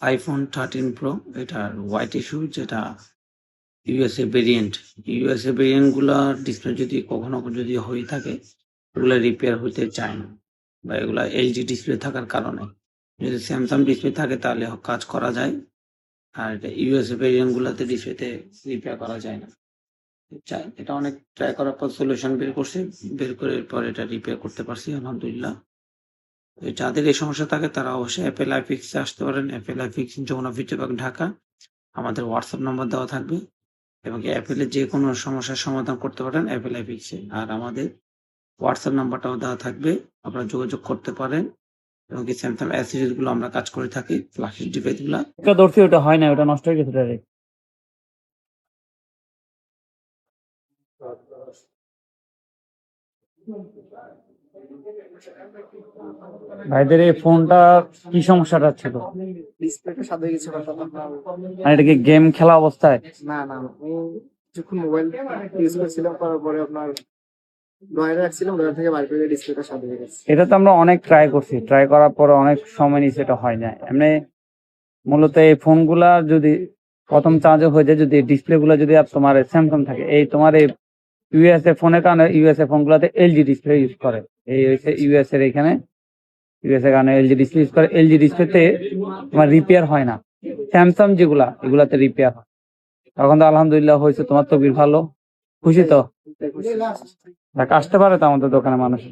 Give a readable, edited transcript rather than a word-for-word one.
iPhone 13 Pro এটার white issue, যেটা USA variant. USA variant গুলার ডিসপ্লে যদি কখনো যদি হয়ে থাকে, এগুলা রিপেয়ার হইতে চায় না, বা এগুলা এইচডি ডিসপ্লে থাকার কারণে। যদি স্যামসাং ডিসপ্লে থাকে তাহলে কাজ করা যায়, আর ইউএসএ ভেরিয়েন্ট গুলাতে ডিসপ্লেতে রিপেয়ার করা যায় না। এটা অনেক ট্রাই করার পর সলিউশন বের করছি, বের করে পর এটা রিপেয়ার করতে পারছি আলহামদুলিল্লাহ। যাদের এই সমস্যা থাকে তারা অবশ্যই অ্যাপেল আইফিক্সে আসতে পারেন। অ্যাপেল আইফিক্স যমুনা ফিউচার ঢাকা, আমাদের হোয়াটসঅ্যাপ নাম্বার দেওয়া থাকবে, এবং অ্যাপেলের যে কোনো সমস্যার সমাধান করতে পারেন অ্যাপেল আইফিক্সে। আর আমাদের হোয়াটসঅ্যাপ নাম্বারটাও দেওয়া থাকবে, আপনারা যোগাযোগ করতে পারেন। এবং কি স্যামসাং অ্যাসেসরিজ গুলো আমরা কাজ করে থাকি, ফ্ল্যাগশিপ ডিভাইস গুলা। একটা ধরছি, ওটা হয় না, ওটা নষ্ট হয়ে গেছে ডাইরেক্ট। ভাইদের এই ফোনটা কি সমস্যাটা ছিল? ডিসপ্লেটা সাদা গেছে হঠাৎ আপনার। আর এটা কি গেম খেলা অবস্থায়? না না, আমি যখন মোবাইল ইউজ করছিলাম করার পরে আপনার ড্রয়ারে রাখছিলাম, ড্রয়ার থেকে বাইরে করে ডিসপ্লেটা সাদা হয়ে গেছে। এটা তো আমরা অনেক ট্রাই করছি, ট্রাই করার পরে অনেক সময় নিয়ে সেটা হয় না। এমনি মূলত এই ফোনগুলা যদি প্রথম চার্জে হয়ে যায়, যদি ডিসপ্লে গুলা যদি আর তোমার স্যামসাং থাকে, এই তোমার এই ইউএসএ ফোনের কারণে ইউএসএ ফোন গুলাতে এলজি ডিসপ্লে ইউজ করে। এই হচ্ছে ইউএস এর এখানে, ইউএসএ কারণে এলজি ডিসপ্লে ইউজ করে। এলজি ডিসপ্লেতে তোমার রিপেয়ার হয় না, স্যামসাং যেগুলা এগুলাতে রিপেয়ার হয়। তখন তো আলহামদুলিল্লাহ হয়েছে, তোমার তো ভালো, খুশি তো? আসতে পারে তো আমাদের দোকানে মানুষ।